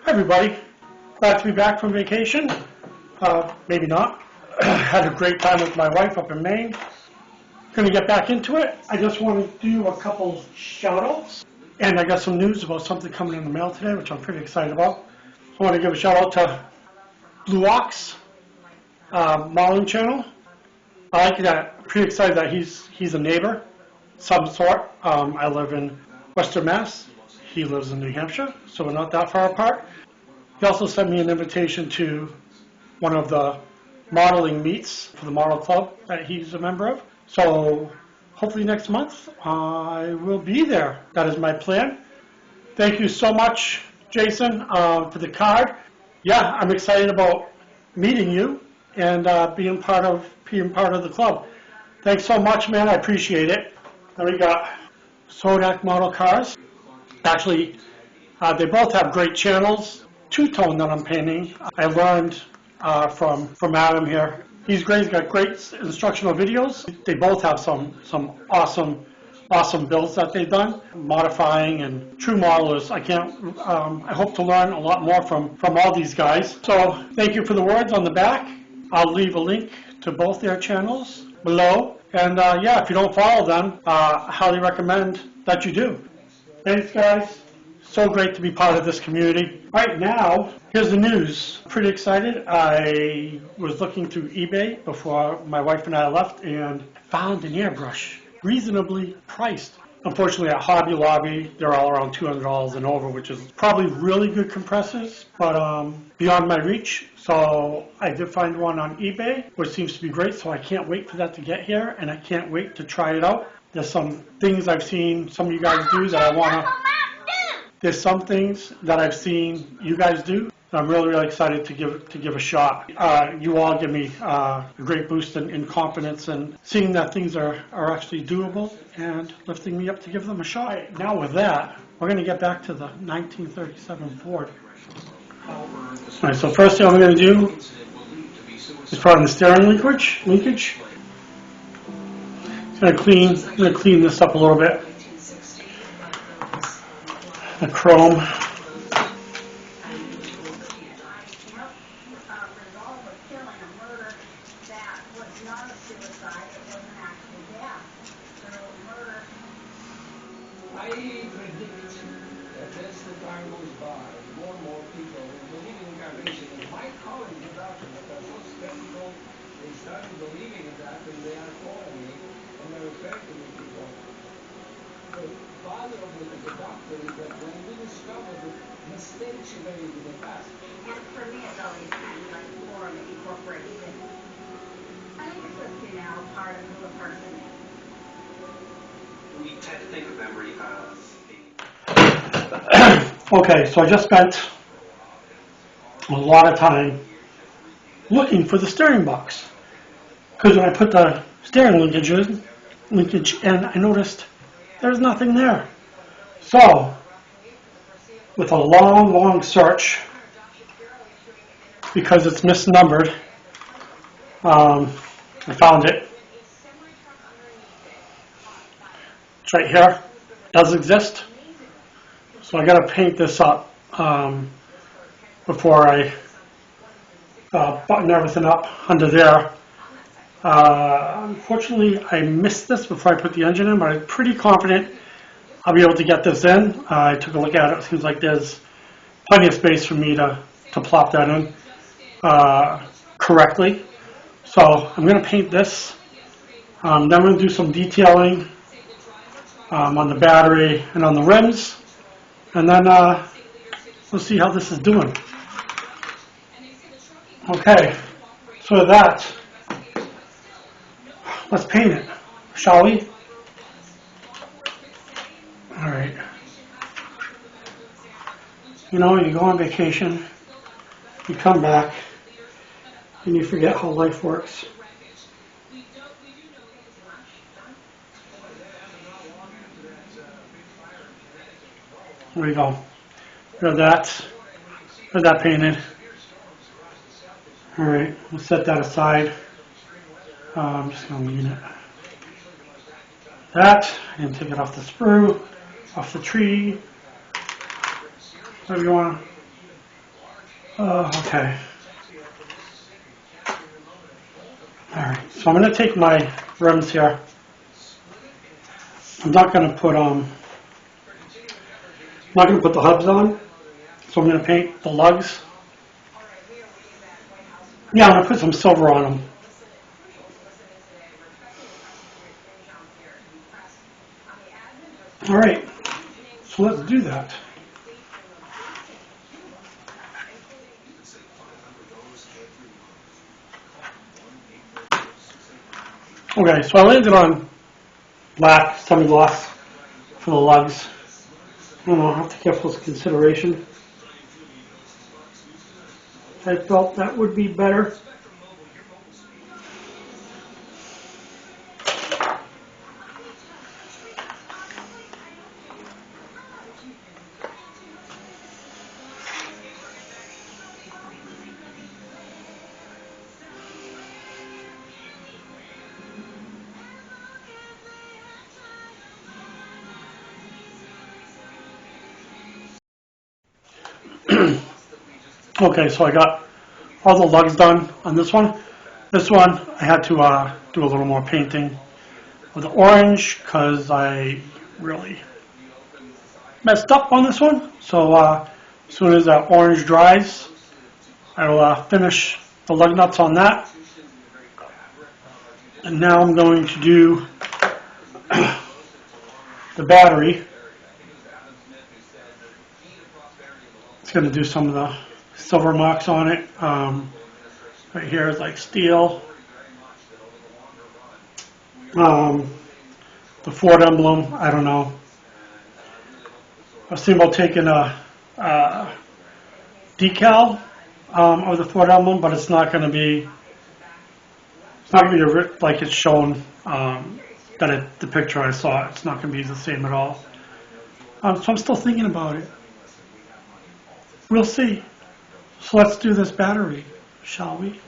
Hi everybody, glad to be back from vacation. Maybe not. Had a great time with my wife up in Maine. Going to get back into it. I just want to do a couple shout outs. And I got some news about something coming in the mail today, which I'm pretty excited about. I want to give a shout out to Blue Ox modeling channel. I like that. I'm pretty excited that he's a neighbor, some sort. I live in Western Mass. He lives in New Hampshire, so we're not that far apart. He also sent me an invitation to one of the modeling meets for the model club that he's a member of. So hopefully next month I will be there. That is my plan. Thank you so much, Jason, for the card. Yeah, I'm excited about meeting you and being part of the club. Thanks so much, man. I appreciate it. Then we got Sodak Model Cars. Actually, they both have great channels. Two-tone that I'm painting. I learned from Adam here. He's great. He's got great instructional videos. They both have some awesome builds that they've done, modifying and true modelers. I hope to learn a lot more from all these guys. So thank you for the words on the back. I'll leave a link to both their channels below. And yeah, if you don't follow them, I highly recommend that you do. Thanks, guys. So great to be part of this community. Right now, here's the news. Pretty excited. I was looking through eBay before my wife and I left and found an airbrush, reasonably priced. Unfortunately, at Hobby Lobby, they're all around $200 and over, which is probably really good compressors, but beyond my reach. So I did find one on eBay, which seems to be great, so I can't wait for that to get here, and I can't wait to try it out. There's some things I've seen some of you guys do that I want to... There's some things that I've seen you guys do that I'm really excited to give a shot. You all give me a great boost in confidence and seeing that things are actually doable and lifting me up to give them a shot. Right, now with that, we're going to get back to the 1937 Ford. All right, so first thing I'm going to do is put on the steering linkage. I'm going to clean this up a little bit. The chrome. I predict that as the time goes by, more and more people will believe in incarnation. And my colleagues in doctrine that are so skeptical, they started believing in that, and they are calling me, and they're referring to me people. The father of the doctor is that when we discover the mistakes you made in the past. And for me, it's always kind of like more of an incorporation. I think it's just, part of who a person is. We tend to think of memory Okay, so I just spent a lot of time looking for the steering box. Because when I put the steering linkage in, I noticed there's nothing there. So, with a long search, because it's misnumbered, I found it. It's right here. It does exist. So I got to paint this up before I button everything up under there. Unfortunately, I missed this before I put the engine in, but I'm pretty confident I'll be able to get this in. I took a look at it. It seems like there's plenty of space for me to plop that in correctly. So I'm going to paint this. Then I'm going to do some detailing on the battery and on the rims. And then we'll see how this is doing. Okay, so that, let's paint it, shall we? All right. You know, you go on vacation, you come back, and you forget how life works. There we go. Got that painted. All right, we'll set that aside. I'm just going to lean it. That, and take it off the sprue, off the tree, whatever you want. Okay. Alright, so I'm going to take my rims here. I'm not going to put the hubs on, so I'm going to paint the lugs. Yeah, I'm going to put some silver on them. Alright, so let's do that. Okay, so I landed on black semi-gloss for the lugs. I don't know, I have to take careful consideration. I felt that would be better. Okay, so I got all the lugs done on this one. This one, I had to do a little more painting with the orange because I really messed up on this one. So as soon as that orange dries, I will finish the lug nuts on that. And now I'm going to do the battery. It's going to do some of the silver marks on it. Right here is like steel. The Ford emblem, I don't know. I was thinking about taking a decal of the Ford emblem, but it's not going to be like it's shown the picture I saw. It's not going to be the same at all. So I'm still thinking about it. We'll see. So let's do this battery, shall we?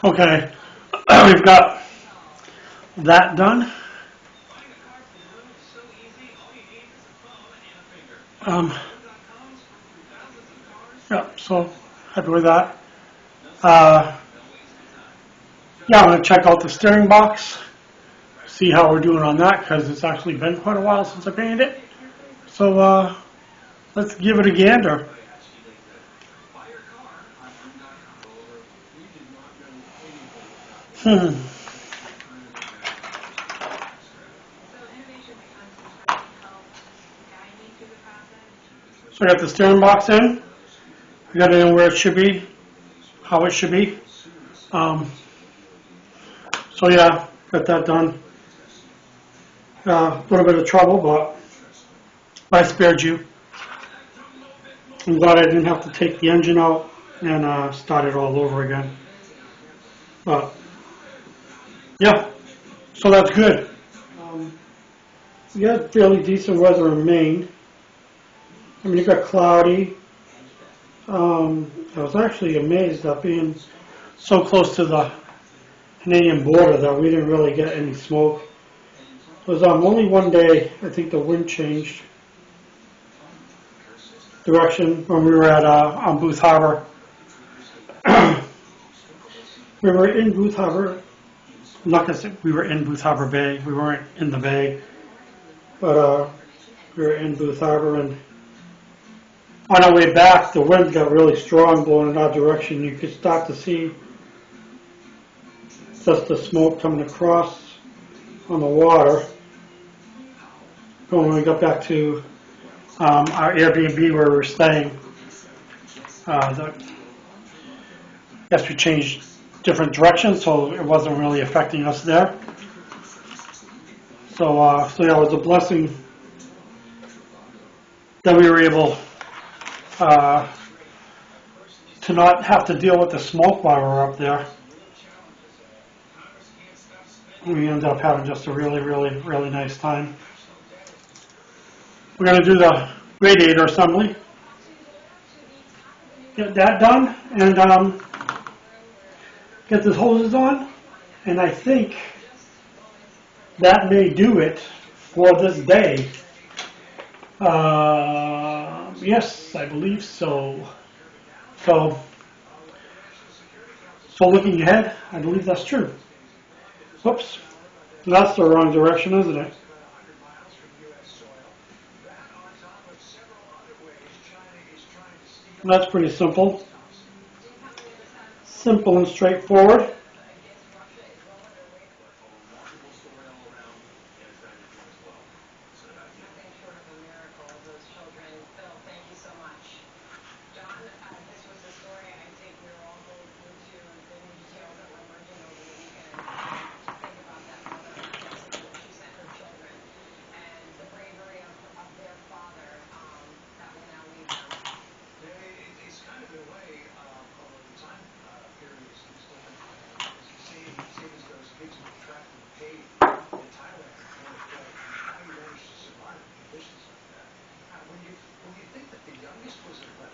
Okay, we've got that done. Yeah, so happy with that. Yeah, I'm going to check out the steering box, see how we're doing on that, because it's actually been quite a while since I painted it. So let's give it a gander. So I got the steering box in. I got it in where it should be, how it should be. So yeah, got that done. A little bit of trouble, but I spared you. I'm glad I didn't have to take the engine out and start it all over again. But yeah, so that's good. We had fairly decent weather in Maine. I mean, it got cloudy. I was actually amazed at being so close to the Canadian border that we didn't really get any smoke. It was only one day, I think the wind changed direction when we were at on Booth Harbor. We were in Booth Harbor. I'm not gonna say we were in Booth Harbor Bay. We weren't in the bay, but we were in Booth Harbor, and on our way back, the wind got really strong, blowing in our direction. You could start to see just the smoke coming across on the water. When we got back to our Airbnb where we were staying, yes, we changed different directions, so it wasn't really affecting us there. So yeah, it was a blessing that we were able to not have to deal with the smoke while we were up there. We ended up having just a really, really, really nice time. We're going to do the radiator assembly. Get that done and get the hoses on. And I think that may do it for this day. Yes, I believe so. So looking ahead, I believe that's true. Whoops. That's the wrong direction, isn't it? That's pretty simple. Simple and straightforward.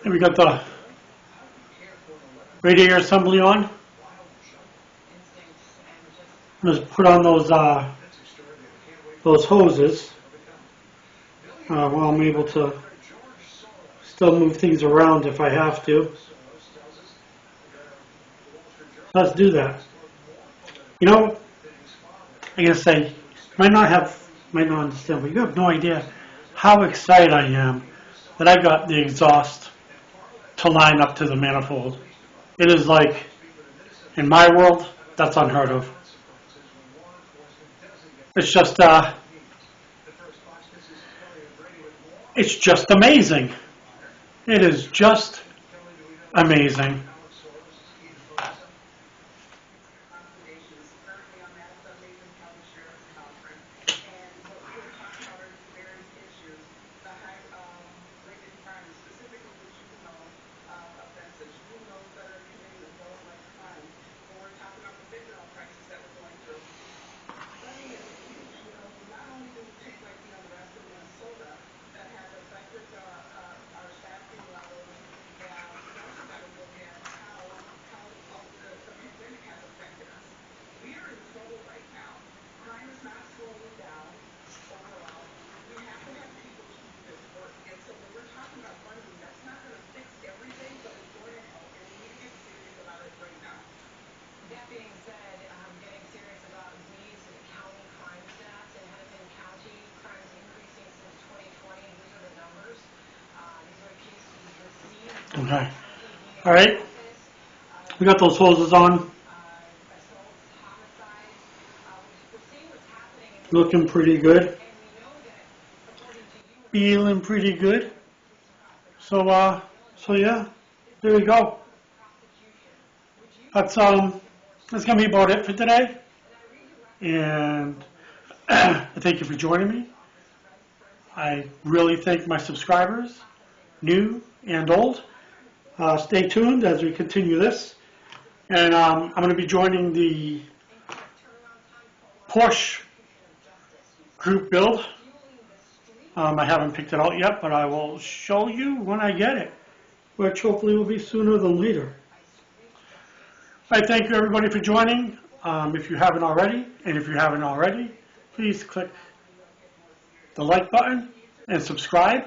And we got the radiator assembly on. Just put on those hoses. Well, I'm able to still move things around if I have to. Let's do that. You know, I gotta say, might not understand, but you have no idea how excited I am that I got the exhaust to line up to the manifold. It is like, in my world, that's unheard of. It's just amazing. It is just amazing. Okay. All right. We got those hoses on. Looking pretty good. Feeling pretty good. So yeah, there we go. That's gonna be about it for today. And thank you for joining me. I really thank my subscribers, new and old. Stay tuned as we continue this. And I'm going to be joining the Porsche group build. I haven't picked it out yet, but I will show you when I get it, which hopefully will be sooner than later. I thank you everybody for joining. If you haven't already, please click the like button and subscribe.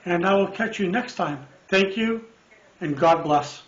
And I will catch you next time. Thank you, and God bless.